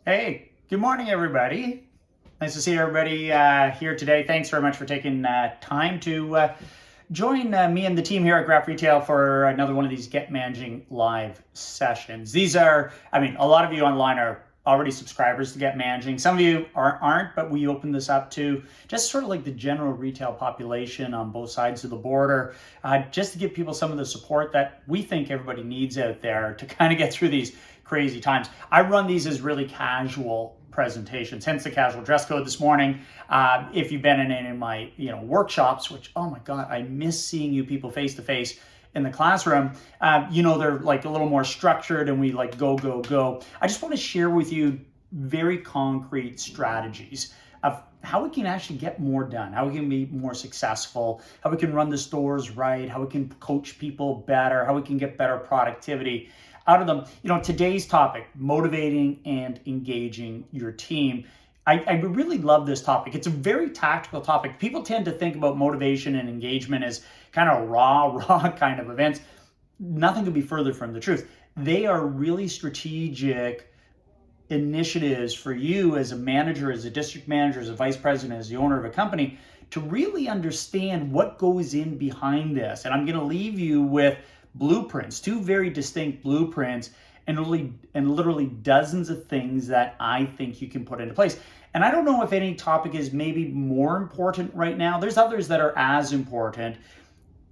Hey, good morning, everybody. Nice to see everybody here today. Thanks very much for taking time to join me and the team here at Graff Retail for another one of these Get Managing live sessions. These are, a lot of you online are already subscribers to Get Managing. Some of you aren't, but we open this up to just sort of like the general retail population on both sides of the border, just to give people some of the support that we think everybody needs out there to kind of get through these crazy times. I run these as really casual presentations, hence the casual dress code this morning. If you've been in any of my workshops, which, oh my God, I miss seeing you people face to face in the classroom, they're like a little more structured and we like go. I just want to share with you very concrete strategies of how we can actually get more done, how we can be more successful, how we can run the stores right, how we can coach people better, how we can get better productivity out of them. Today's topic, motivating and engaging your team. I really love this topic. It's a very tactical topic. People tend to think about motivation and engagement as kind of raw kind of events. Nothing could be further from the truth. They are really strategic initiatives for you as a manager, as a district manager, as a vice president, as the owner of a company, to really understand what goes in behind this. And I'm going to leave you with blueprints, two very distinct blueprints, and literally dozens of things that I think you can put into place. And I don't know if any topic is maybe more important right now. There's others that are as important.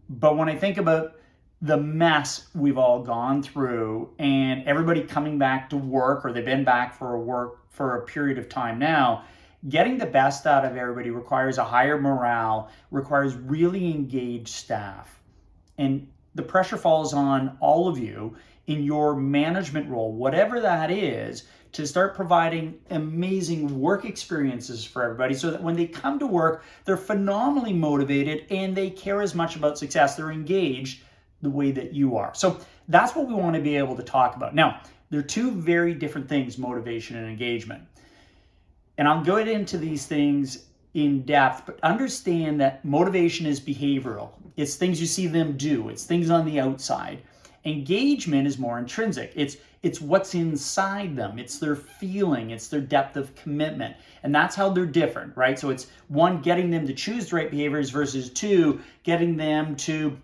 But when I think about the mess we've all gone through and everybody coming back to work, or they've been back for a period of time now, getting the best out of everybody requires a higher morale, requires really engaged staff. And the pressure falls on all of you in your management role, whatever that is, to start providing amazing work experiences for everybody so that when they come to work, they're phenomenally motivated and they care as much about success. They're engaged the way that you are. So that's what we want to be able to talk about. Now, there are two very different things, motivation and engagement. And I'll go into these things in depth, but understand that motivation is behavioral. It's things you see them do. It's things on the outside. Engagement is more intrinsic. It's what's inside them. It's their feeling. It's their depth of commitment. And that's how they're different, right? So it's one, getting them to choose the right behaviors versus two, getting them to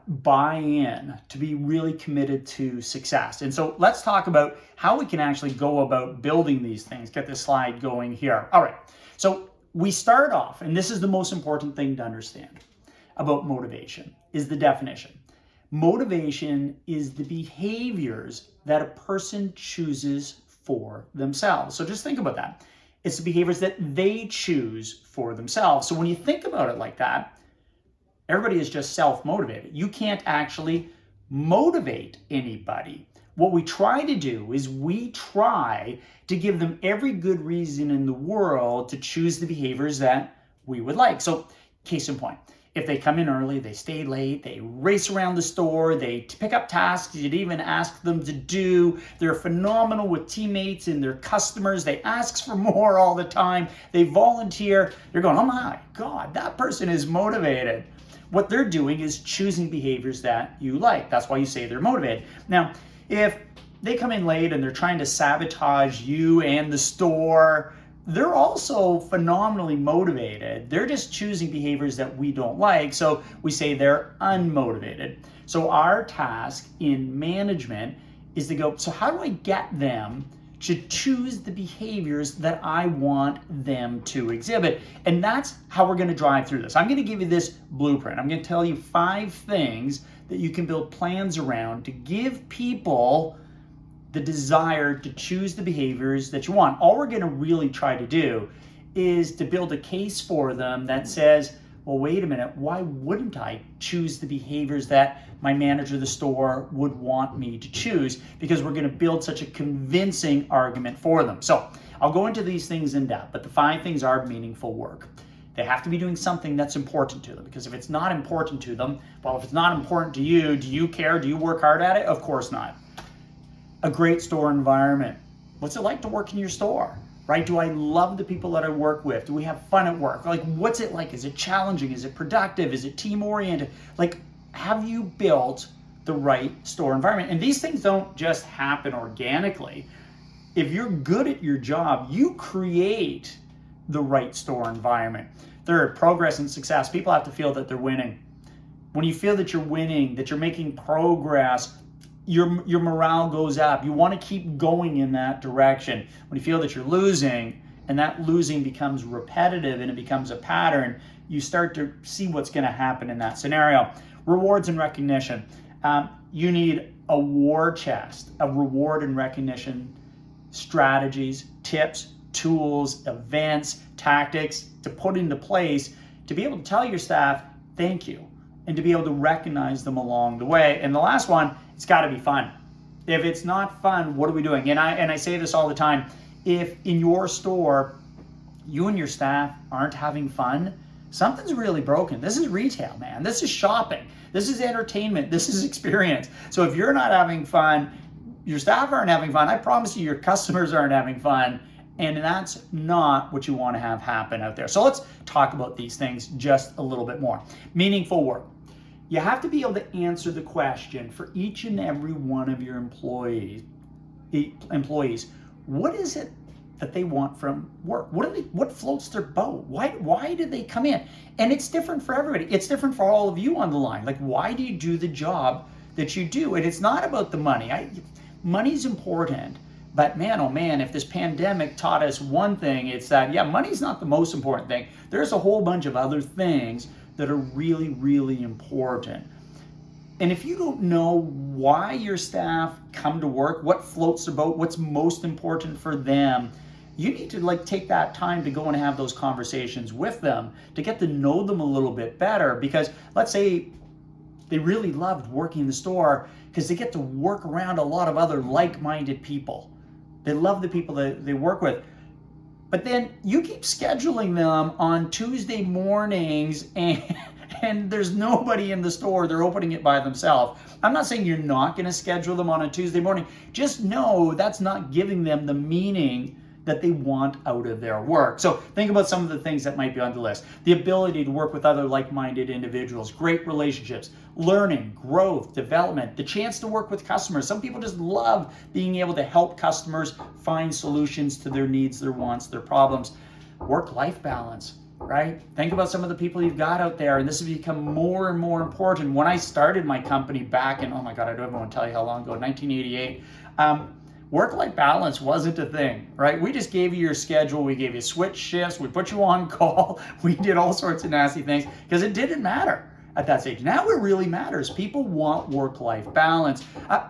buy in, to be really committed to success. And so let's talk about how we can actually go about building these things. Get this slide going here. All right. So we start off, and this is the most important thing to understand about motivation, is the definition. Motivation is the behaviors that a person chooses for themselves. So just think about that. It's the behaviors that they choose for themselves. So when you think about it like that, everybody is just self-motivated. You can't actually motivate anybody. What we try to do is we try to give them every good reason in the world to choose the behaviors that we would like. So case in point, if they come in early, they stay late, they race around the store, they pick up tasks you'd even ask them to do, they're phenomenal with teammates and their customers, they ask for more all the time, they volunteer, you're going, oh my God, that person is motivated. What they're doing is choosing behaviors that you like. That's why you say they're motivated. Now, if they come in late and they're trying to sabotage you and the store, they're also phenomenally motivated. They're just choosing behaviors that we don't like. So we say they're unmotivated. So our task in management is to go, so how do I get them to choose the behaviors that I want them to exhibit? And that's how we're going to drive through this. I'm going to give you this blueprint. I'm going to tell you 5 things that you can build plans around to give people the desire to choose the behaviors that you want. All we're going to really try to do is to build a case for them that says, well, wait a minute, why wouldn't I choose the behaviors that my manager of the store would want me to choose? Because we're going to build such a convincing argument for them. So I'll go into these things in depth, but the 5 things are meaningful work. They have to be doing something that's important to them, because if it's not important to them, well, if it's not important to you, do you care? Do you work hard at it? Of course not. A great store environment. What's it like to work in your store, right? Do I love the people that I work with? Do we have fun at work? Like, what's it like? Is it challenging? Is it productive? Is it team oriented? Like, have you built the right store environment? And these things don't just happen organically. If you're good at your job, you create the right store environment. Third, progress and success. People have to feel that they're winning. When you feel that you're winning, that you're making progress, your morale goes up. You want to keep going in that direction. When you feel that you're losing, and that losing becomes repetitive and it becomes a pattern, you start to see what's going to happen in that scenario. Rewards and recognition. You need a war chest of reward and recognition strategies, tips, tools, events, tactics to put into place to be able to tell your staff thank you and to be able to recognize them along the way. And the last one, it's got to be fun. If it's not fun, what are we doing? And I say this all the time. If in your store, you and your staff aren't having fun, something's really broken. This is retail, man. This is shopping. This is entertainment. This is experience. So if you're not having fun, your staff aren't having fun, I promise you your customers aren't having fun. And that's not what you want to have happen out there. So let's talk about these things just a little bit more. Meaningful work. You have to be able to answer the question for each and every one of your employees. What is it that they want from work? What floats their boat? Why do they come in? And it's different for everybody. It's different for all of you on the line. Like, why do you do the job that you do? And it's not about the money. Money's important, but man, oh man, if this pandemic taught us one thing, it's that, yeah, money's not the most important thing. There's a whole bunch of other things that are really, really important. And if you don't know why your staff come to work, what floats their boat, what's most important for them, you need to take that time to go and have those conversations with them to get to know them a little bit better. Because let's say they really loved working in the store because they get to work around a lot of other like-minded people. They love the people that they work with. But then you keep scheduling them on Tuesday mornings and there's nobody in the store. They're opening it by themselves. I'm not saying you're not going to schedule them on a Tuesday morning. Just know that's not giving them the meaning that they want out of their work. So think about some of the things that might be on the list. The ability to work with other like-minded individuals, great relationships, learning, growth, development, the chance to work with customers. Some people just love being able to help customers find solutions to their needs, their wants, their problems. Work-life balance, right? Think about some of the people you've got out there, and this has become more and more important. When I started my company back in, oh my God, I don't even want to tell you how long ago, 1988, work-life balance wasn't a thing, right? We just gave you your schedule. We gave you switch shifts. We put you on call. We did all sorts of nasty things because it didn't matter at that stage. Now it really matters. People want work-life balance.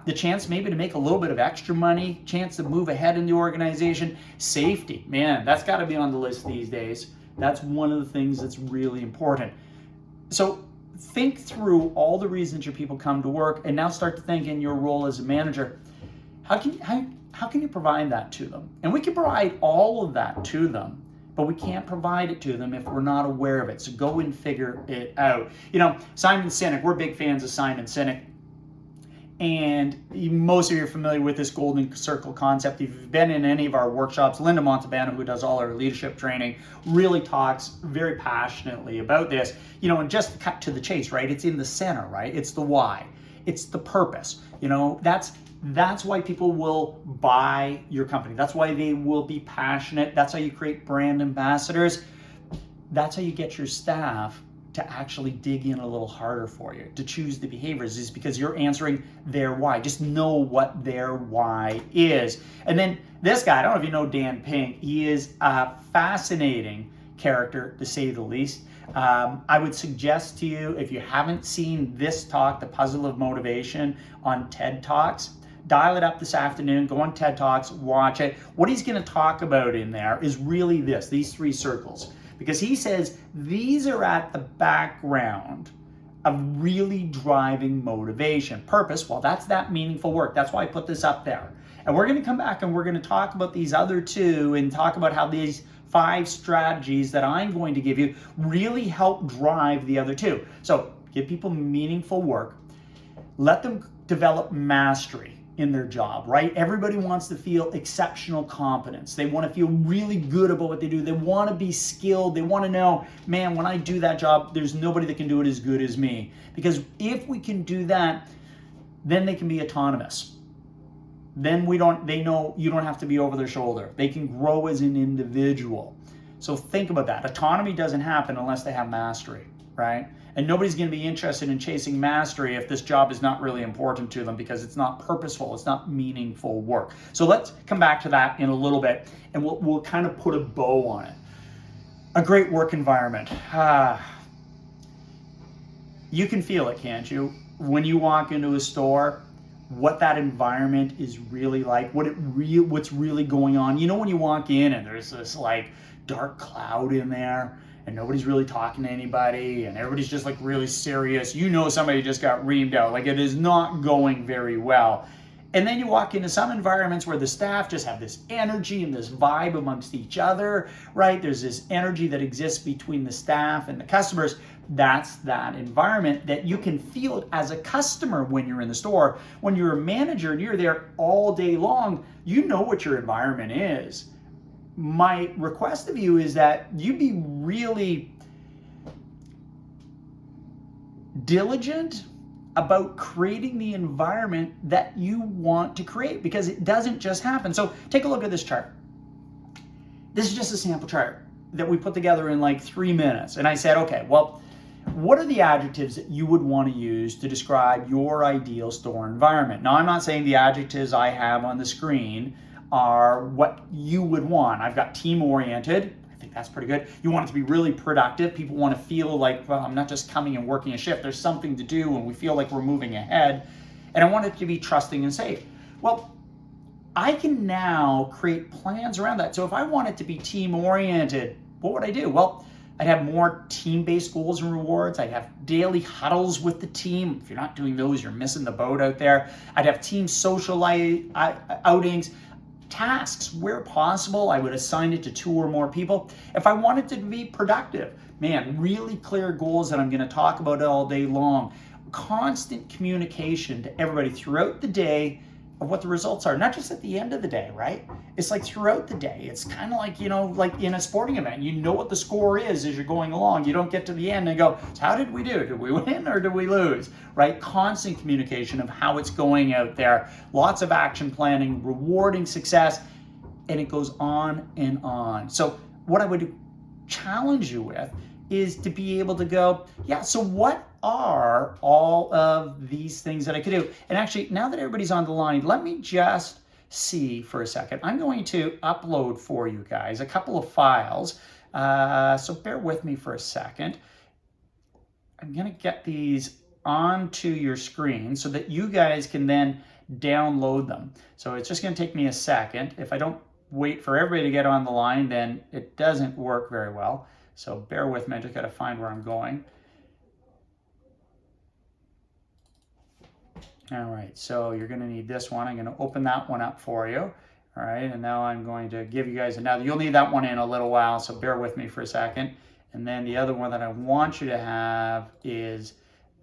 The chance maybe to make a little bit of extra money, chance to move ahead in the organization. Safety, man, that's got to be on the list these days. That's one of the things that's really important. So think through all the reasons your people come to work and now start to think in your role as a manager, how can you provide that to them? And we can provide all of that to them, but we can't provide it to them if we're not aware of it. So go and figure it out. You know, Simon Sinek, we're big fans of Simon Sinek. And most of you are familiar with this golden circle concept. If you've been in any of our workshops, Linda Montalbano, who does all our leadership training, really talks very passionately about this. You know, and just to cut to the chase, right? It's in the center, right? It's the why. It's the purpose. You know, that's why people will buy your company. That's why they will be passionate. That's how you create brand ambassadors. That's how you get your staff to actually dig in a little harder for you, to choose the behaviors, is because you're answering their why. Just know what their why is. And then this guy, I don't know if you know Dan Pink, he is a fascinating character to say the least. I would suggest to you, if you haven't seen this talk, The Puzzle of Motivation on TED Talks, dial it up this afternoon, go on TED Talks, watch it. What he's going to talk about in there is really these three circles. Because he says these are at the background of really driving motivation. Purpose, well, that's that meaningful work. That's why I put this up there. And we're going to come back and we're going to talk about these other two and talk about how these 5 strategies that I'm going to give you really help drive the other two. So give people meaningful work. Let them develop mastery in their job, right? Everybody wants to feel exceptional competence. They want to feel really good about what they do. They want to be skilled. They want to know, man, when I do that job, there's nobody that can do it as good as me. Because if we can do that, then they can be autonomous. then they know you don't have to be over their shoulder. They can grow as an individual. So think about that. Autonomy doesn't happen unless they have mastery, right? And nobody's going to be interested in chasing mastery if this job is not really important to them, because it's not purposeful, it's not meaningful work. So let's come back to that in a little bit, and we'll kind of put a bow on it. A great work environment. You can feel it, can't you? When you walk into a store, what that environment is really like, what's really going on. You know, when you walk in and there's this like dark cloud in there and nobody's really talking to anybody and everybody's just like really serious, you know somebody just got reamed out. Like, it is not going very well. And then you walk into some environments where the staff just have this energy and this vibe amongst each other, right? There's this energy that exists between the staff and the customers. That's that environment that you can feel it as a customer when you're in the store. When you're a manager and you're there all day long, you know what your environment is. My request of you is that you be really diligent about creating the environment that you want to create, because it doesn't just happen. So take a look at this chart. This is just a sample chart that we put together in like 3 minutes. And I said, okay, well, what are the adjectives that you would want to use to describe your ideal store environment? Now, I'm not saying the adjectives I have on the screen are what you would want. I've got team-oriented. I think that's pretty good. You want it to be really productive. People want to feel like, well, I'm not just coming and working a shift. There's something to do and we feel like we're moving ahead. And I want it to be trusting and safe. Well, I can now create plans around that. So if I want it to be team-oriented, what would I do? Well, I'd have more team-based goals and rewards. I'd have daily huddles with the team. If you're not doing those, you're missing the boat out there. I'd have team social outings. Tasks, where possible, I would assign it to 2 or more people. If I wanted to be productive, man, really clear goals that I'm going to talk about all day long. Constant communication to everybody throughout the day of what the results are, not just at the end of the day, right? It's like throughout the day. It's kind of like, you know, like in a sporting event, you know what the score is as you're going along. You don't get to the end and go, so how did we do? Did we win or did we lose, right? Constant communication of how it's going out there. Lots of action planning, rewarding success, and it goes on and on. So what I would challenge you with is to be able to go, yeah, so what are all of these things that I could do? And actually, now that everybody's on the line, let me just see for a second. I'm going to upload for you guys a couple of files. So bear with me for a second. I'm going to get these onto your screen so that you guys can then download them. So it's just going to take me a second. If I don't wait for everybody to get on the line, then it doesn't work very well. So bear with me, I just got to find where I'm going. All right, so you're going to need this one. I'm going to open that one up for you. All right, and now I'm going to give you guys another. You'll need that one in a little while, so bear with me for a second. And then the other one that I want you to have is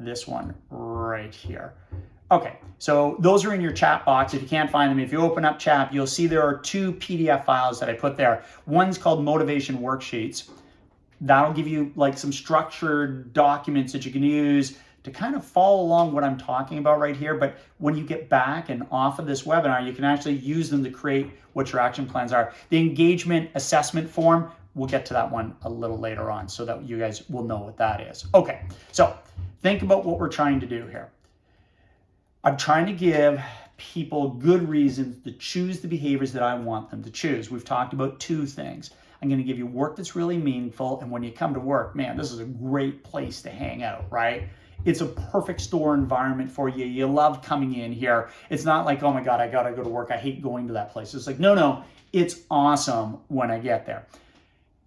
this one right here. Okay, so those are in your chat box. If you can't find them, if you open up chat, you'll see there are 2 PDF files that I put there. One's called Motivation Worksheets. That'll give you like some structured documents that you can use to kind of follow along what I'm talking about right here. But when you get back and off of this webinar, you can actually use them to create what your action plans are. The engagement assessment form, we'll get to that one a little later on so that you guys will know what that is. Okay, so think about what we're trying to do here. I'm trying to give people good reasons to choose the behaviors that I want them to choose. We've talked about 2 things. I'm going to give you work that's really meaningful. And when you come to work, man, this is a great place to hang out, right? It's a perfect store environment for you. You love coming in here. It's not like, oh my God, I got to go to work. I hate going to that place. It's like, no, it's awesome when I get there.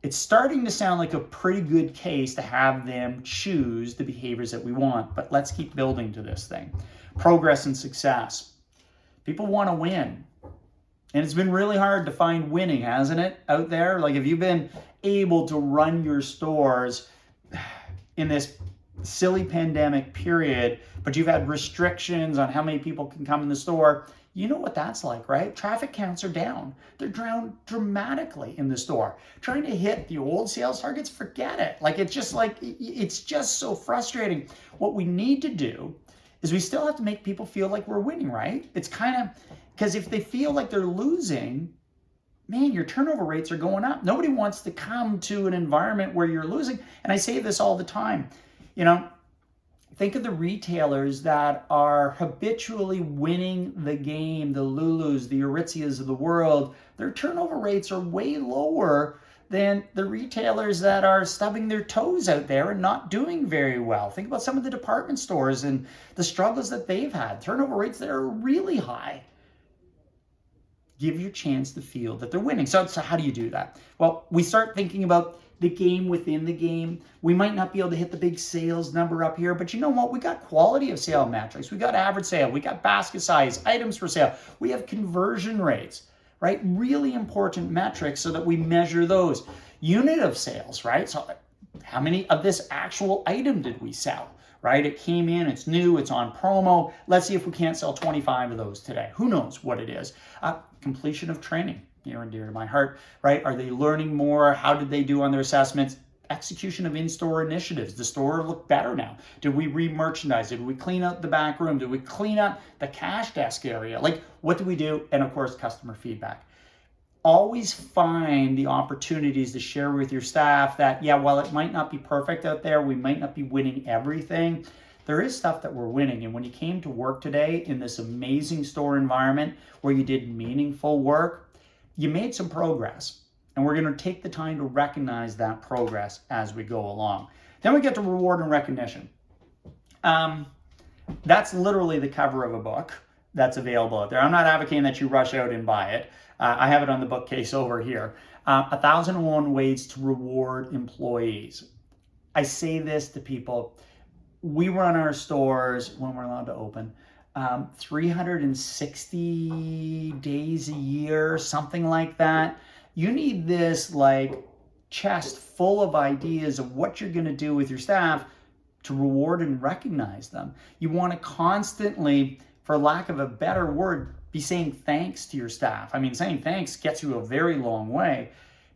It's starting to sound like a pretty good case to have them choose the behaviors that we want, but let's keep building to this thing. Progress and success. People want to win. And it's been really hard to find winning, hasn't it, out there? Like, if you've been able to run your stores in this silly pandemic period, but you've had restrictions on how many people can come in the store, you know what that's like, right? Traffic counts are down. They're down dramatically in the store. Trying to hit the old sales targets, forget it. Like, it's just so frustrating. What we need to do is we still have to make people feel like we're winning, right? It's kind of, because if they feel like they're losing, man, your turnover rates are going up. Nobody wants to come to an environment where you're losing. And I say this all the time, think of the retailers that are habitually winning the game, the Lulus, the Aritzias of the world. Their turnover rates are way lower than the retailers that are stubbing their toes out there and not doing very well. Think about some of the department stores and the struggles that they've had. Turnover rates that are really high. Give your chance to feel that they're winning. So how do you do that? Well, we start thinking about the game within the game. We might not be able to hit the big sales number up here, but you know what? We got quality of sale metrics. We got average sale. We got basket size, items for sale. We have conversion rates, right? Really important metrics so that we measure those. Unit of sales, right? So how many of this actual item did we sell, right? It came in, it's new, it's on promo. Let's see if we can't sell 25 of those today. Who knows what it is? Completion of training, near and dear to my heart, right? Are they learning more? How did they do on their assessments? Execution of in-store initiatives. The store look better now. Did we re-merchandise? Did we clean up the back room? Did we clean up the cash desk area? Like, what do we do? And of course, customer feedback. Always find the opportunities to share with your staff that, yeah, while it might not be perfect out there, we might not be winning everything, there is stuff that we're winning. And when you came to work today in this amazing store environment where you did meaningful work, you made some progress. And we're going to take the time to recognize that progress as we go along. Then we get to reward and recognition. That's literally the cover of a book that's available out there. I'm not advocating that you rush out and buy it. I have it on the bookcase over here. 1,001 Ways to Reward Employees. I say this to people. We run our stores when we're allowed to open 360 days a year, something like that. You need this like chest full of ideas of what you're going to do with your staff to reward and recognize them. You want to constantly, for lack of a better word, be saying thanks to your staff. I mean, saying thanks gets you a very long way,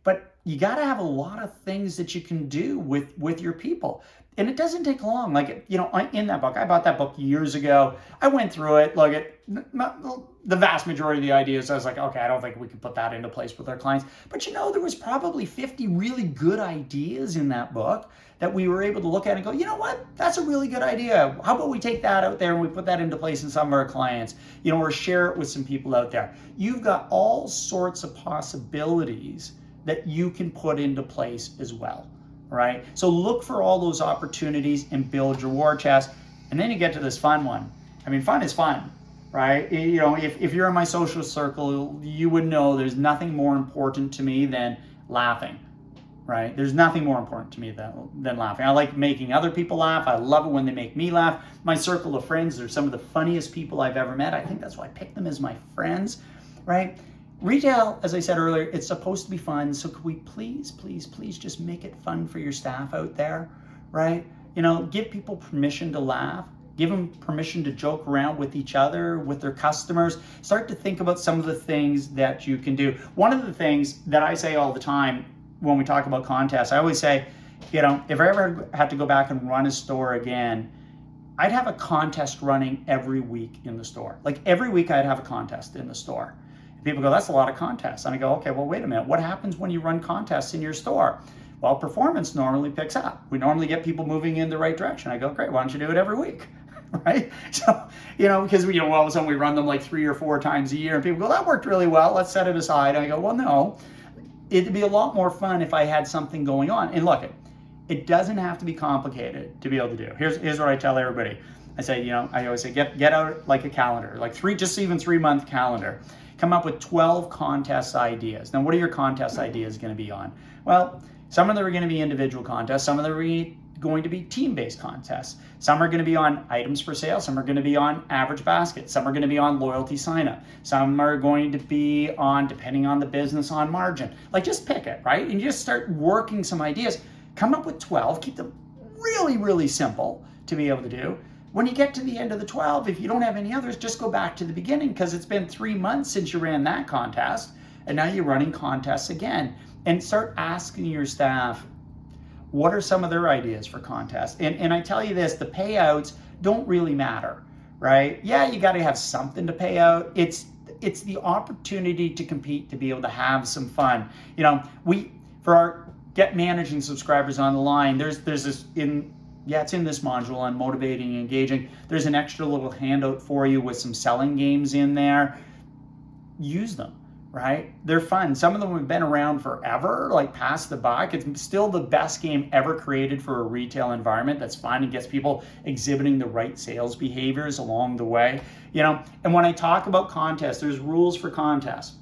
but you got to have a lot of things that you can do with your people. And it doesn't take long. Like, in that book, I bought that book years ago. I went through it, the vast majority of the ideas, I was like, okay, I don't think we can put that into place with our clients. But there was probably 50 really good ideas in that book that we were able to look at and go, you know what, that's a really good idea. How about we take that out there and we put that into place in some of our clients, or share it with some people out there. You've got all sorts of possibilities that you can put into place as well. Right? So look for all those opportunities and build your war chest. And then you get to this fun one. I mean, fun is fun, right? If you're in my social circle, you would know there's nothing more important to me than laughing, right? There's nothing more important to me than laughing. I like making other people laugh. I love it when they make me laugh. My circle of friends are some of the funniest people I've ever met. I think that's why I picked them as my friends, right? Retail, as I said earlier, it's supposed to be fun. So could we please just make it fun for your staff out there, right? Give people permission to laugh. Give them permission to joke around with each other, with their customers. Start to think about some of the things that you can do. One of the things that I say all the time when we talk about contests, I always say, if I ever had to go back and run a store again, I'd have a contest running every week in the store. Like every week I'd have a contest in the store. People go, that's a lot of contests. And I go, okay, well, wait a minute. What happens when you run contests in your store? Well, performance normally picks up. We normally get people moving in the right direction. I go, great, why don't you do it every week? Right? So, because all of a sudden we run them like 3 or 4 times a year and people go, that worked really well. Let's set it aside. And I go, well, no, it'd be a lot more fun if I had something going on. And look, it doesn't have to be complicated to be able to do. Here's what I tell everybody. I say, I always say, get out like a calendar, like even 3-month calendar. Come up with 12 contest ideas. Now, what are your contest ideas going to be on? Well, some of them are going to be individual contests. Some of them are going to be team-based contests. Some are going to be on items for sale. Some are going to be on average basket. Some are going to be on loyalty sign-up. Some are going to be on, depending on the business, on margin. Like, just pick it, right? And you just start working some ideas. Come up with 12. Keep them really, really simple to be able to do. When you get to the end of the 12, if you don't have any others, just go back to the beginning because it's been 3 months since you ran that contest and now you're running contests again. And start asking your staff, what are some of their ideas for contests? And I tell you this, the payouts don't really matter, right? Yeah, you got to have something to pay out. It's the opportunity to compete, to be able to have some fun. You know, for our Get Managing subscribers on the line, there's this it's in this module on motivating and engaging. There's an extra little handout for you with some selling games in there. Use them, right? They're fun. Some of them have been around forever, like Pass the Buck. It's still the best game ever created for a retail environment that's fun and gets people exhibiting the right sales behaviors along the way. You know, and when I talk about contests, there's rules for contests.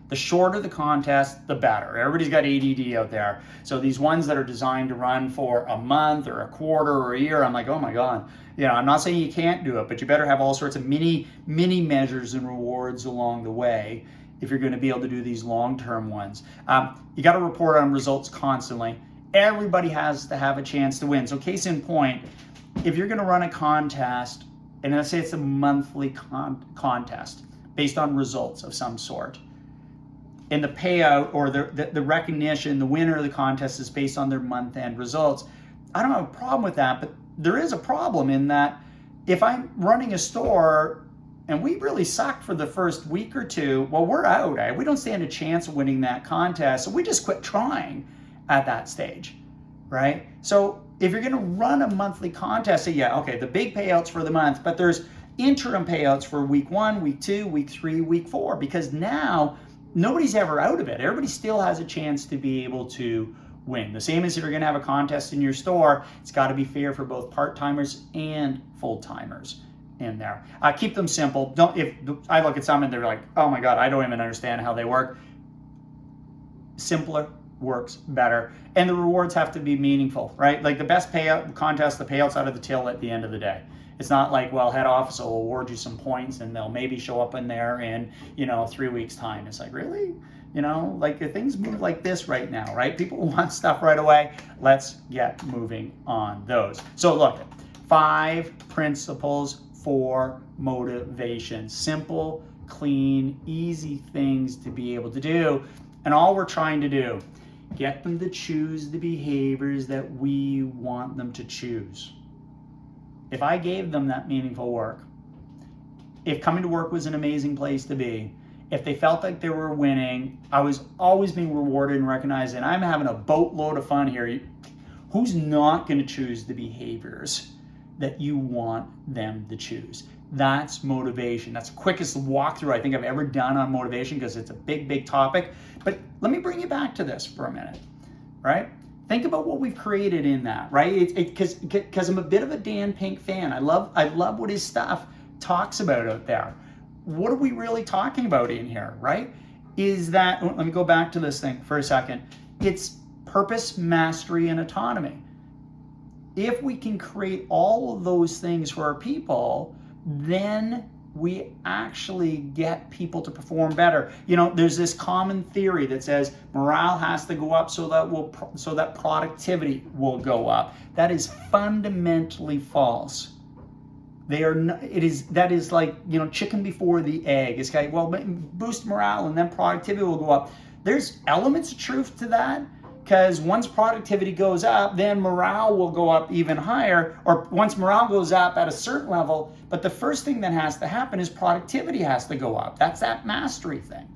The shorter the contest, the better. Everybody's got ADD out there. So these ones that are designed to run for a month or a quarter or a year, I'm like, oh my God. You know, I'm not saying you can't do it, but you better have all sorts of mini measures and rewards along the way if you're going to be able to do these long-term ones. You got to report on results constantly. Everybody has to have a chance to win. So case in point, if you're going to run a contest, and let's say it's a monthly contest based on results of some sort, and the payout or the recognition, the winner of the contest is based on their month-end results. I don't have a problem with that, but there is a problem in that if I'm running a store and we really suck for the first week or two, well, we're out. We don't stand a chance of winning that contest, so we just quit trying at that stage, right? So if you're going to run a monthly contest, say, yeah, okay, the big payouts for the month, but there's interim payouts for week 1, week 2, week 3, week 4, because now nobody's ever out of it. Everybody still has a chance to be able to win. The same as if you're going to have a contest in your store, it's got to be fair for both part-timers and full-timers in there. Keep them simple. If I look at some and they're like, oh my God, I don't even understand how they work. Simpler works better. And the rewards have to be meaningful, right? Like the best payout contest, the payouts out of the till at the end of the day. It's not like, well, head office will award you some points and they'll maybe show up in there in, 3 weeks time. It's like, really? Like things move like this right now, right? People want stuff right away. Let's get moving on those. So look, 5 principles for motivation. Simple, clean, easy things to be able to do. And all we're trying to do, get them to choose the behaviors that we want them to choose. If I gave them that meaningful work, if coming to work was an amazing place to be, if they felt like they were winning, I was always being rewarded and recognized, and I'm having a boatload of fun here, who's not going to choose the behaviors that you want them to choose? That's motivation. That's the quickest walkthrough I think I've ever done on motivation because it's a big, big topic. But let me bring you back to this for a minute, right? Think about what we've created in that, right? Because I'm a bit of a Dan Pink fan. I love what his stuff talks about out there. What are we really talking about in here, right? Is that, let me go back to this thing for a second. It's purpose, mastery, and autonomy. If we can create all of those things for our people, then we actually get people to perform better. There's this common theory that says morale has to go up so that productivity will go up. That is fundamentally false. That is like, chicken before the egg. It's like, well, boost morale and then productivity will go up. There's elements of truth to that, because once productivity goes up, then morale will go up even higher, or once morale goes up at a certain level, but the first thing that has to happen is productivity has to go up. That's that mastery thing,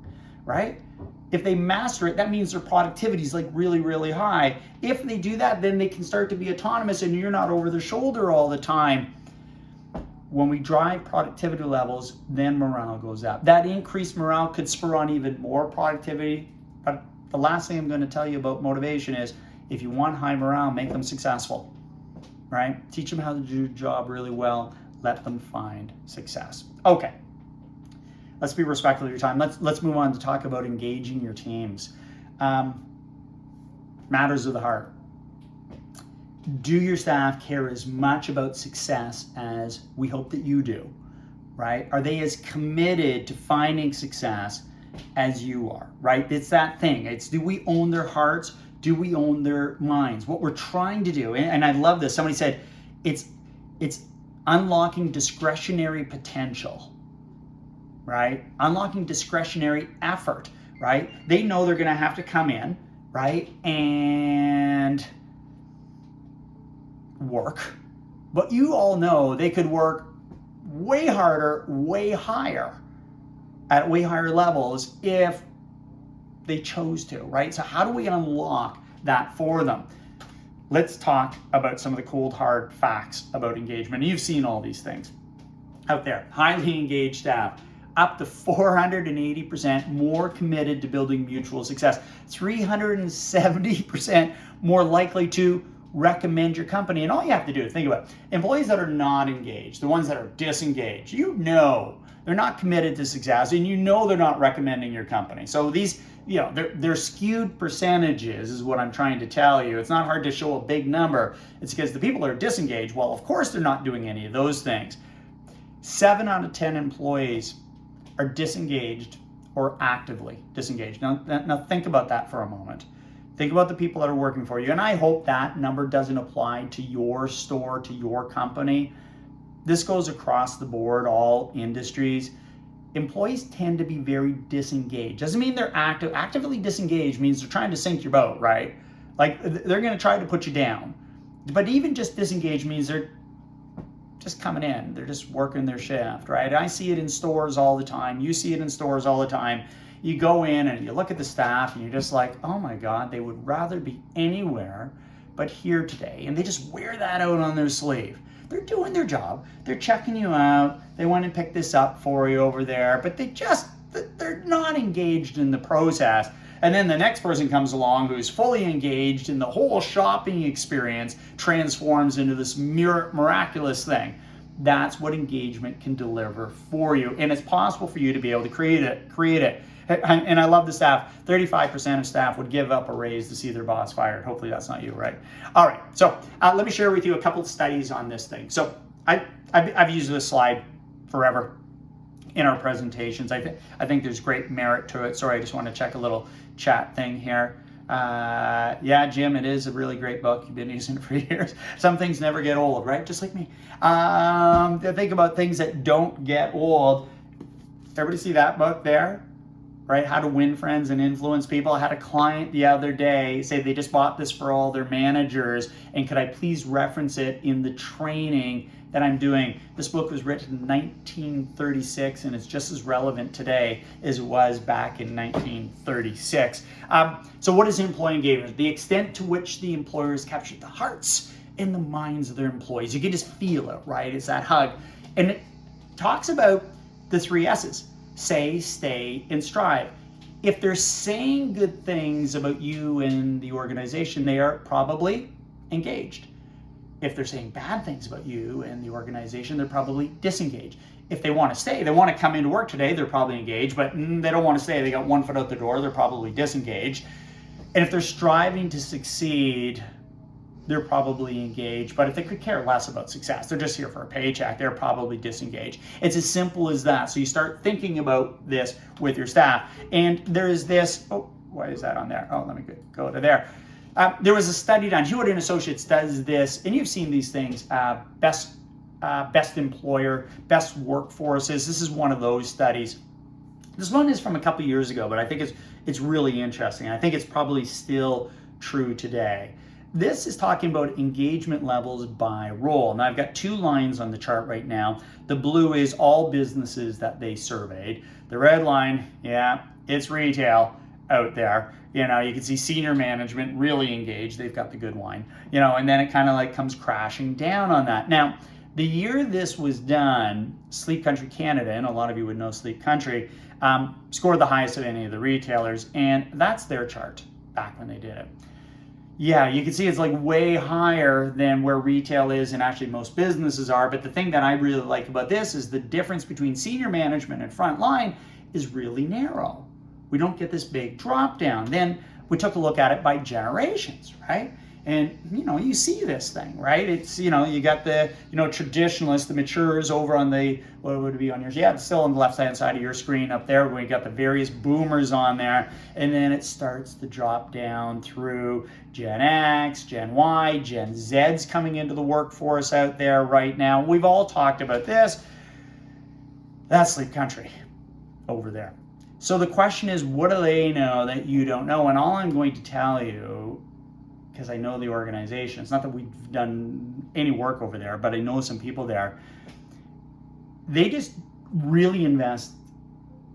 right? If they master it, that means their productivity is like really, really high. If they do that, then they can start to be autonomous and you're not over their shoulder all the time. When we drive productivity levels, then morale goes up. That increased morale could spur on even more productivity. But the last thing I'm going to tell you about motivation is, if you want high morale, make them successful, right? Teach them how to do the job really well. Let them find success. Okay, let's be respectful of your time. Let's move on to talk about engaging your teams. Matters of the heart. Do your staff care as much about success as we hope that you do, right? Are they as committed to finding success as you are, right? It's that thing. It's, do we own their hearts? Do we own their minds? What we're trying to do, and I love this. Somebody said, it's unlocking discretionary potential, right? Unlocking discretionary effort, right? They know they're going to have to come in, right? And work. But you all know they could work way harder, way higher, at way higher levels if they chose to, right? So how do we unlock that for them? Let's talk about some of the cold hard facts about engagement. You've seen all these things out there. Highly engaged staff, up to 480% more committed to building mutual success, 370% more likely to recommend your company. And all you have to do is think about it. Employees that are not engaged, the ones that are disengaged, you know they're not committed to success, and you know they're not recommending your company. So these, they're skewed percentages is what I'm trying to tell you. It's not hard to show a big number. It's because the people that are disengaged, well, of course they're not doing any of those things. 7 out of 10 employees are disengaged or actively disengaged. Now think about that for a moment. Think about the people that are working for you. And I hope that number doesn't apply to your store, to your company. This goes across the board, all industries. Employees tend to be very disengaged. Doesn't mean they're active. Actively disengaged means they're trying to sink your boat, right? Like they're going to try to put you down. But even just disengaged means they're just coming in. They're just working their shift, right? I see it in stores all the time. You see it in stores all the time. You go in and you look at the staff and you're just like, oh my God, they would rather be anywhere but here today. And they just wear that out on their sleeve. They're doing their job. They're checking you out. They want to pick this up for you over there, but they're not engaged in the process. And then the next person comes along who's fully engaged, and the whole shopping experience transforms into this miraculous thing. That's what engagement can deliver for you. And it's possible for you to be able to create it. And I love the staff. 35% of staff would give up a raise to see their boss fired. Hopefully that's not you, right? All right, so let me share with you a couple of studies on this thing. So I've used this slide forever in our presentations. I think there's great merit to it. Sorry, I just want to check a little chat thing here. Yeah, Jim, it is a really great book. You've been using it for years. Some things never get old, right? Just like me. Think about things that don't get old. Everybody see that book there? Right? How to Win Friends and Influence People. I had a client the other day say they just bought this for all their managers, and could I please reference it in the training that I'm doing? This book was written in 1936, and it's just as relevant today as it was back in 1936. So what is employee engagement? The extent to which the employers captured the hearts and the minds of their employees. You can just feel it, right? It's that hug. And it talks about the 3 S's. Say, stay, and strive. If they're saying good things about you and the organization, they are probably engaged. If they're saying bad things about you and the organization, they're probably disengaged. If they want to stay, they want to come into work today, they're probably engaged, but they don't want to stay. They got one foot out the door, they're probably disengaged. And if they're striving to succeed, they're probably engaged. But if they could care less about success, they're just here for a paycheck, they're probably disengaged. It's as simple as that. So you start thinking about this with your staff. And there is this, oh, why is that on there? Oh, let me go to there. There was a study done, Hewitt and Associates does this, and you've seen these things, best employer, best workforces. This is one of those studies. This one is from a couple years ago, but I think it's really interesting. I think it's probably still true today. This is talking about engagement levels by role. Now I've got 2 lines on the chart right now. The blue is all businesses that they surveyed. The red line, yeah, it's retail out there. You can see senior management really engaged. They've got the good wine, and then it kind of like comes crashing down on that. Now, the year this was done, Sleep Country Canada, and a lot of you would know Sleep Country, scored the highest of any of the retailers, and that's their chart back when they did it. Yeah, you can see it's like way higher than where retail is and actually most businesses are. But the thing that I really like about this is the difference between senior management and frontline is really narrow. We don't get this big drop down. Then we took a look at it by generations, right? And, you see this thing, right? It's, you got the, traditionalists, the matures over on the, what would it be on yours? Yeah, it's still on the left-hand side of your screen up there. We got the various boomers on there. And then it starts to drop down through Gen X, Gen Y, Gen Z's coming into the workforce out there right now. We've all talked about this. That's Sleep Country over there. So the question is, what do they know that you don't know? And all I'm going to tell you, because I know the organization, it's not that we've done any work over there, but I know some people there. they just really invest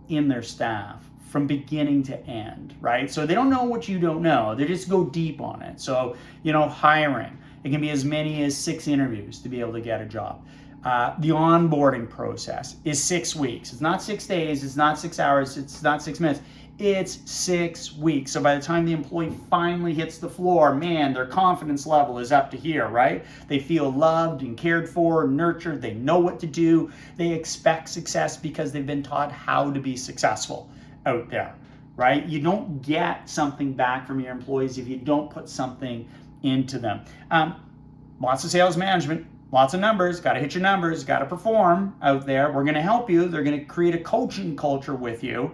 in their staff from beginning to end, right? So they don't know what you don't know. They just go deep on it. So, hiring, it can be as many as 6 interviews to be able to get a job. The onboarding process is 6 weeks. It's not 6 days, it's not 6 hours, it's not 6 minutes. It's 6 weeks. So by the time the employee finally hits the floor, man, their confidence level is up to here, right? They feel loved and cared for, nurtured, they know what to do. They expect success because they've been taught how to be successful out there, right? You don't get something back from your employees if you don't put something into them. Lots of sales management, lots of numbers, got to hit your numbers, got to perform out there. We're going to help you. They're going to create a coaching culture with you.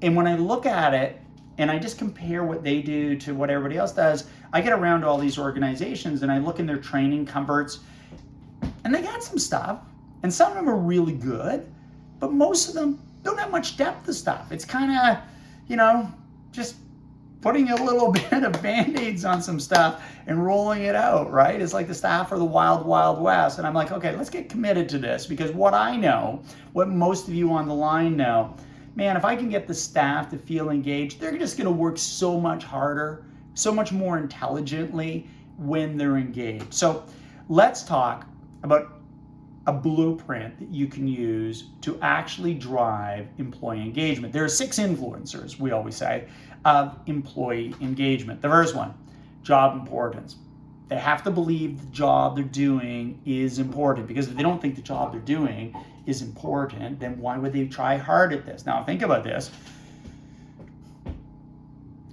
And when I look at it and I just compare what they do to what everybody else does, I get around all these organizations and I look in their training comforts, and they got some stuff, and some of them are really good, but most of them don't have much depth of stuff. It's kind of, just putting a little bit of Band-Aids on some stuff and rolling it out, right? It's like the staff are the wild, wild west. And I'm like, okay, let's get committed to this, because what I know, what most of you on the line know, man, if I can get the staff to feel engaged, they're just going to work so much harder, so much more intelligently when they're engaged. So let's talk about a blueprint that you can use to actually drive employee engagement. There are 6 influencers, we always say, of employee engagement. The first one, job importance. They have to believe the job they're doing is important, because if they don't think the job they're doing is important, then why would they try hard at this? Now think about this.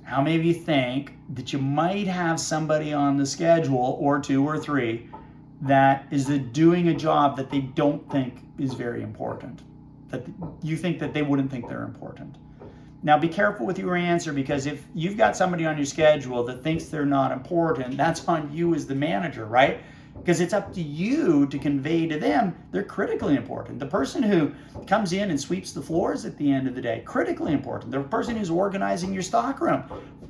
How many of you think that you might have somebody on the schedule, or 2 or 3, that is doing a job that they don't think is very important, that you think that they wouldn't think they're important? Now be careful with your answer, because if you've got somebody on your schedule that thinks they're not important, that's on you as the manager, right? Because it's up to you to convey to them they're critically important. The person who comes in and sweeps the floors at the end of the day, critically important. The person who's organizing your stockroom,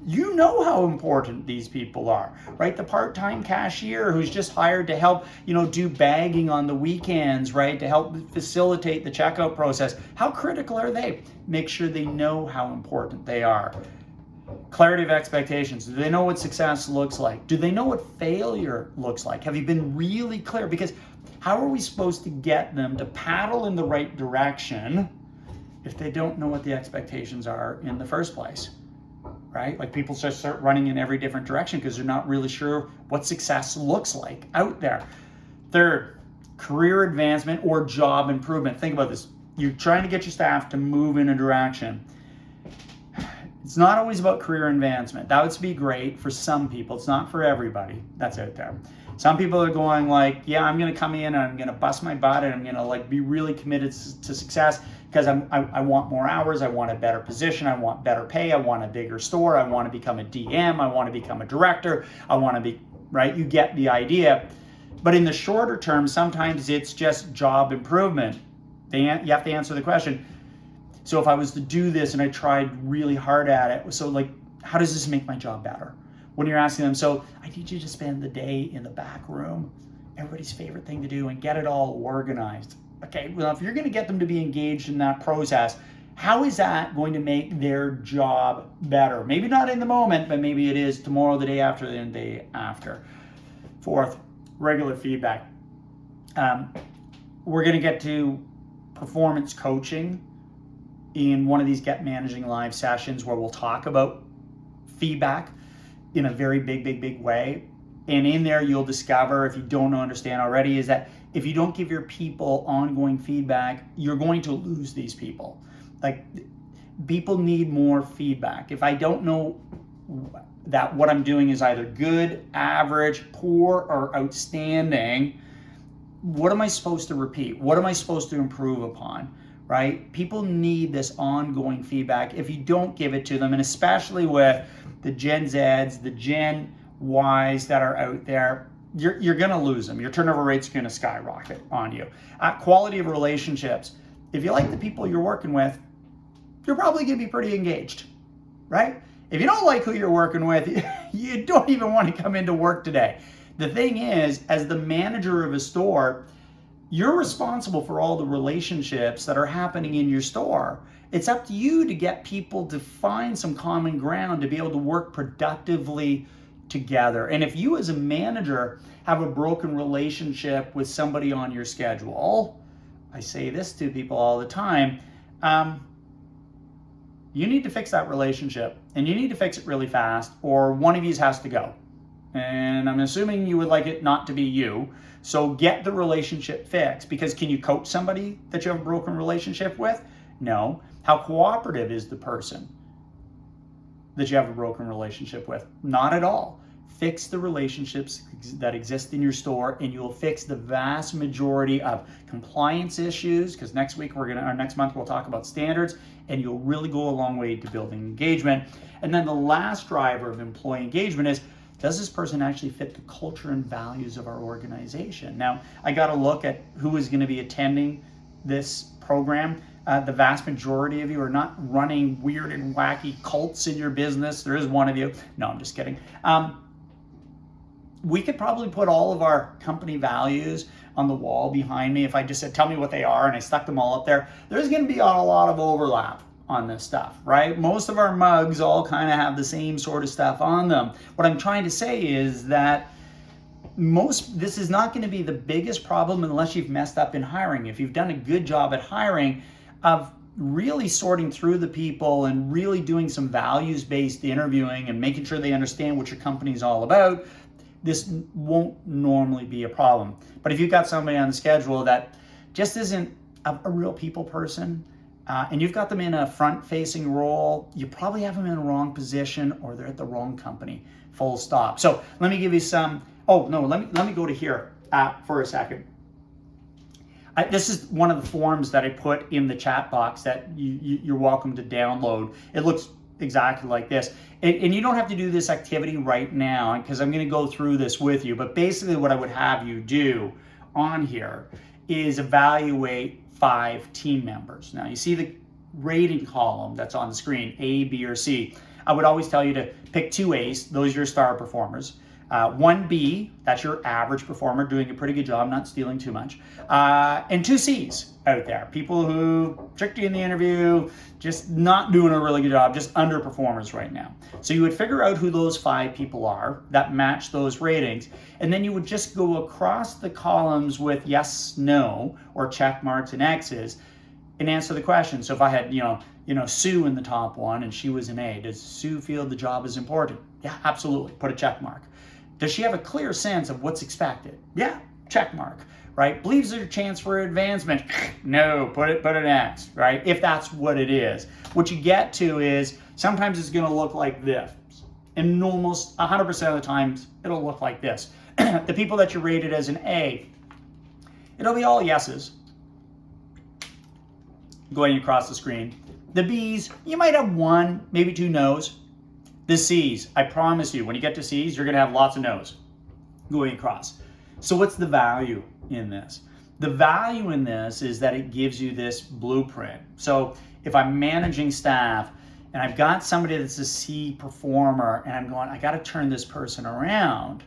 you know how important these people are, right? The part-time cashier who's just hired to help, do bagging on the weekends, right? To help facilitate the checkout process. How critical are they? Make sure they know how important they are. Clarity of expectations. Do they know what success looks like? Do they know what failure looks like? Have you been really clear? Because how are we supposed to get them to paddle in the right direction if they don't know what the expectations are in the first place? Right? Like, people just start running in every different direction because they're not really sure what success looks like out there. Third, career advancement or job improvement. Think about this. You're trying to get your staff to move in a direction. It's not always about career advancement. That would be great for some people. It's not for everybody that's out there. Some people are going like, yeah, I'm going to come in and I'm going to bust my butt and I'm going to be really committed to success because I want more hours. I want a better position. I want better pay. I want a bigger store. I want to become a DM. I want to become a director. I want to be, right? You get the idea. But in the shorter term, sometimes it's just job improvement. You have to answer the question. So if I was to do this and I tried really hard at it, so how does this make my job better? When you're asking them, so I need you to spend the day in the back room, everybody's favorite thing to do, and get it all organized. Okay, well, if you're going to get them to be engaged in that process, how is that going to make their job better? Maybe not in the moment, but maybe it is tomorrow, the day after, the day after. Fourth, regular feedback. We're going to get to performance coaching in one of these Get Managing Live sessions where we'll talk about feedback in a very big way. And in there, you'll discover, if you don't understand already, is that if you don't give your people ongoing feedback, you're going to lose these people. People need more feedback. If I don't know that what I'm doing is either good, average, poor, or outstanding, what am I supposed to repeat? What am I supposed to improve upon? Right? People need this ongoing feedback. If you don't give it to them, and especially with the Gen Zs, the Gen Ys that are out there, you're going to lose them. Your turnover rate's going to skyrocket on you. Quality of relationships. If you like the people you're working with, you're probably going to be pretty engaged, right? If you don't like who you're working with, you don't even want to come into work today. The thing is, as the manager of a store, You're responsible for all the relationships that are happening in your store. It's up to you to get people to find some common ground to be able to work productively together. And if you as a manager have a broken relationship with somebody on your schedule, I say this to people all the time, you need to fix that relationship, and you need to fix it really fast, or one of you has to go. And I'm assuming you would like it not to be you. So get the relationship fixed, because can you coach somebody that you have a broken relationship with? No. How cooperative is the person that you have a broken relationship with? Not at all. Fix the relationships that exist in your store, and you'll fix the vast majority of compliance issues, because next month we'll talk about standards, and you'll really go a long way to building engagement. And then the last driver of employee engagement is, does this person actually fit the culture and values of our organization? Now, I got to look at who is going to be attending this program. The vast majority of you are not running weird and wacky cults in your business. There is one of you. No, I'm just kidding. We could probably put all of our company values on the wall behind me. If I just said, tell me what they are, and I stuck them all up there, there's going to be a lot of overlap on this stuff, right? Most of our mugs all kind of have the same sort of stuff on them. What I'm trying to say is that this is not going to be the biggest problem unless you've messed up in hiring. If you've done a good job at hiring, of really sorting through the people and really doing some values-based interviewing and making sure they understand what your company is all about, this won't normally be a problem. But if you've got somebody on the schedule that just isn't a real people person, and you've got them in a front-facing role, you probably have them in a wrong position, or they're at the wrong company, full stop. So let me give you some, let me go to here for a second. This is one of the forms that I put in the chat box that you're welcome to download. It looks exactly like this. And you don't have to do this activity right now, because I'm going to go through this with you. But basically what I would have you do on here is evaluate 5 team members. Now you see the rating column that's on the screen, A, B, or C. I would always tell you to pick 2 A's, those are your star performers. 1 B, that's your average performer, doing a pretty good job, not stealing too much. And 2 C's out there, people who tricked you in the interview, just not doing a really good job, just underperformers right now. So you would figure out who those 5 people are that match those ratings, and then you would just go across the columns with yes, no, or check marks and X's, and answer the question. So if I had, Sue in the top one and she was an A, does Sue feel the job is important? Yeah, absolutely, put a check mark. Does she have a clear sense of what's expected? Yeah, check mark, right? Believes there's a chance for advancement? No, put an X, right? If that's what it is. What you get to is sometimes it's going to look like this. And almost 100% of the times it'll look like this. The people that you rated as an A, it'll be all yeses going across the screen. The B's, you might have 1, maybe 2 no's. The C's, I promise you, when you get to C's, you're going to have lots of no's going across. So what's the value in this? The value in this is that it gives you this blueprint. So if I'm managing staff and I've got somebody that's a C performer and I'm going, I got to turn this person around.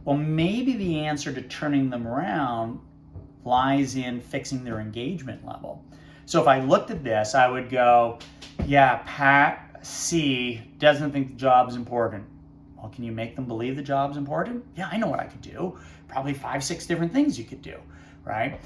Well, maybe the answer to turning them around lies in fixing their engagement level. So if I looked at this, I would go, yeah, Pat C doesn't think the job is important. Well, can you make them believe the job's important? Yeah, I know what I could do. Probably 5, 6 different things you could do, right?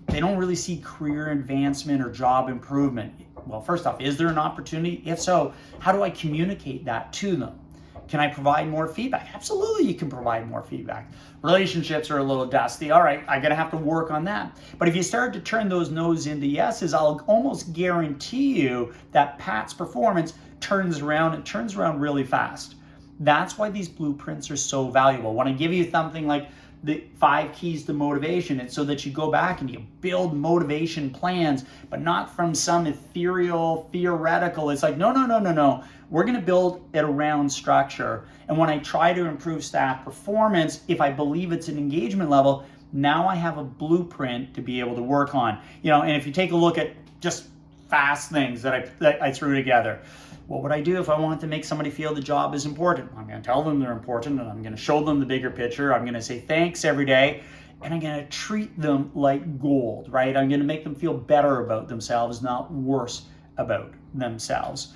They don't really see career advancement or job improvement. Well, first off, is there an opportunity? If so, how do I communicate that to them? Can I provide more feedback? Absolutely, you can provide more feedback. Relationships are a little dusty. All right, I'm gonna have to work on that. But if you start to turn those no's into yeses, I'll almost guarantee you that Pat's performance turns around and turns around really fast. That's why these blueprints are so valuable. When I give you something like the 5 keys to motivation, it's so that you go back and you build motivation plans, but not from some ethereal, theoretical. It's like, no. We're going to build it around structure. And when I try to improve staff performance, if I believe it's an engagement level, now I have a blueprint to be able to work on. And if you take a look at just fast things that I threw together, what would I do if I wanted to make somebody feel the job is important? I'm going to tell them they're important, and I'm going to show them the bigger picture. I'm going to say thanks every day. and I'm going to treat them like gold, right? I'm going to make them feel better about themselves, not worse about themselves.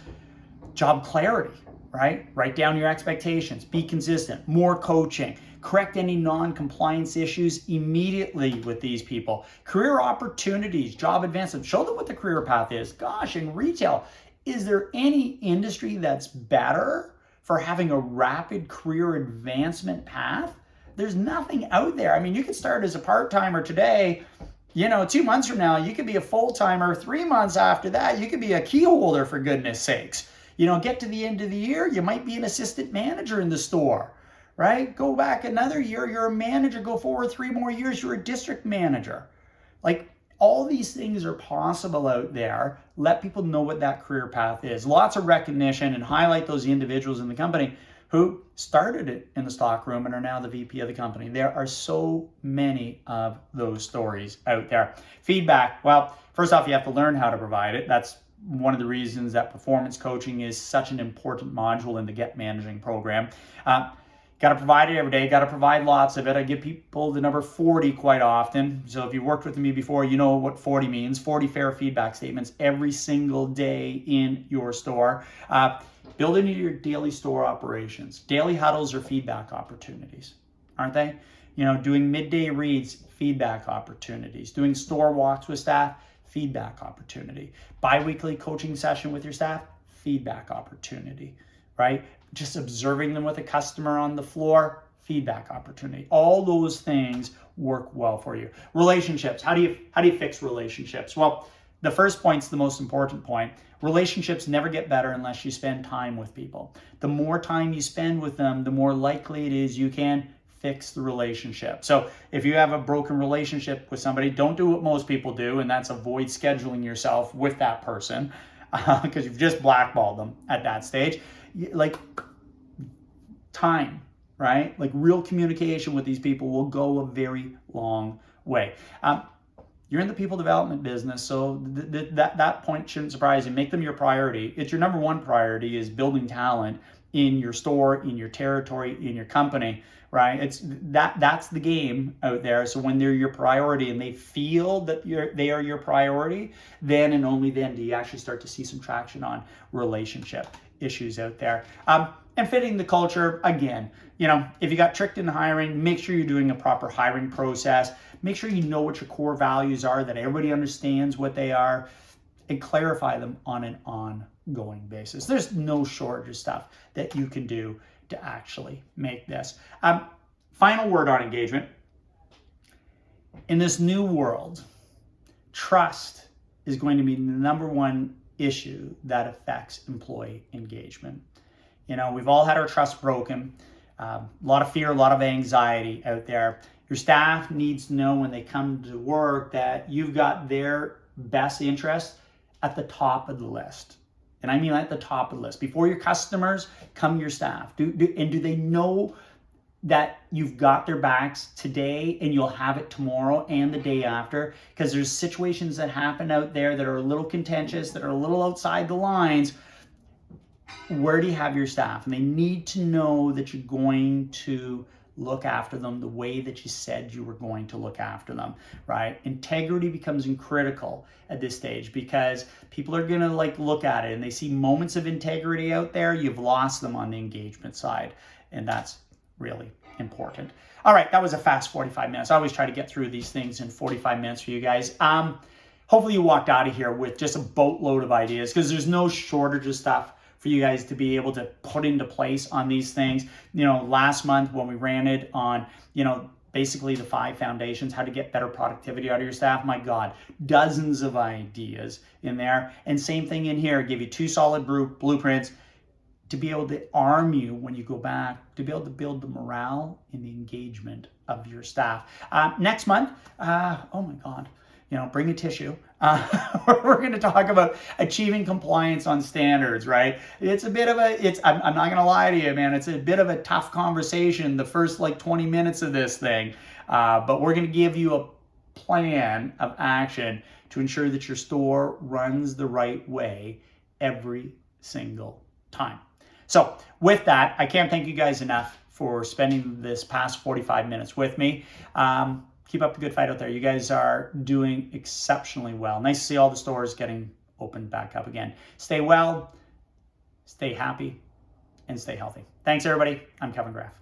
Job clarity, right? Write down your expectations, be consistent, more coaching, correct any non-compliance issues immediately with these people. Career opportunities, job advancement, show them what the career path is. Gosh, in retail, is there any industry that's better for having a rapid career advancement path? There's nothing out there. I mean, you could start as a part-timer today, 2 months from now, you could be a full-timer. 3 months after that, you could be a key holder, for goodness sakes. Get to the end of the year, you might be an assistant manager in the store, right? Go back another year, you're a manager. Go forward 3 more years, you're a district manager. Like, all these things are possible out there. Let people know what that career path is. Lots of recognition, and highlight those individuals in the company who started it in the stockroom and are now the VP of the company. There are so many of those stories out there. Feedback, well, first off, you have to learn how to provide it. That's one of the reasons that performance coaching is such an important module in the Get Managing program. Got to provide it every day, got to provide lots of it. I give people the number 40 quite often. So if you worked with me before, you know what 40 means. 40 fair feedback statements every single day in your store. Build into your daily store operations. Daily huddles are feedback opportunities, aren't they? Doing midday reads, feedback opportunities. Doing store walks with staff, feedback opportunity. Bi-weekly coaching session with your staff, feedback opportunity, right? Just observing them with a customer on the floor, feedback opportunity. All those things work well for you. Relationships, how do you fix relationships? Well, the first point's the most important point. Relationships never get better unless you spend time with people. The more time you spend with them, the more likely it is you can fix the relationship. So if you have a broken relationship with somebody, don't do what most people do, and that's avoid scheduling yourself with that person because you've just blackballed them at that stage. Like, time, right? Like, real communication with these people will go a very long way. You're in the people development business, so that point shouldn't surprise you. Make them your priority. It's your number one priority, is building talent in your store, in your territory, in your company, right? That's the game out there. So when they're your priority and they feel that they are your priority, then and only then do you actually start to see some traction on relationship issues out there. And fitting the culture, again, if you got tricked into hiring, make sure you're doing a proper hiring process. Make sure you know what your core values are, that everybody understands what they are, and clarify them on an ongoing basis. There's no shortage of stuff that you can do to actually make this. Final word on engagement. In this new world, trust is going to be the number one issue that affects employee engagement. We've all had our trust broken. A lot of fear, a lot of anxiety out there. Your staff needs to know when they come to work that you've got their best interest at the top of the list. And I mean at the top of the list. Before your customers come your staff. Do they know that you've got their backs today and you'll have it tomorrow and the day after? Because there's situations that happen out there that are a little contentious, that are a little outside the lines. Where do you have your staff? And they need to know that you're going to look after them the way that you said you were going to look after them, right? Integrity becomes critical at this stage, because people are going to look at it and they see moments of integrity out there. You've lost them on the engagement side, and that's really important. All right, that was a fast 45 minutes. I always try to get through these things in 45 minutes for you guys. Hopefully you walked out of here with just a boatload of ideas, because there's no shortage of stuff for you guys to be able to put into place on these things. Last month when we ran it on, basically the 5 foundations, how to get better productivity out of your staff, my God, dozens of ideas in there. And same thing in here, give you 2 solid blueprints to be able to arm you when you go back, to be able to build the morale and the engagement of your staff. Next month, oh my God, bring a tissue. We're going to talk about achieving compliance on standards, right? It's a bit of I'm not going to lie to you, man. It's a bit of a tough conversation, the first 20 minutes of this thing. But we're going to give you a plan of action to ensure that your store runs the right way every single time. So with that, I can't thank you guys enough for spending this past 45 minutes with me. keep up the good fight out there. You guys are doing exceptionally well. Nice to see all the stores getting opened back up again. Stay well, stay happy, and stay healthy. Thanks, everybody. I'm Kevin Graff.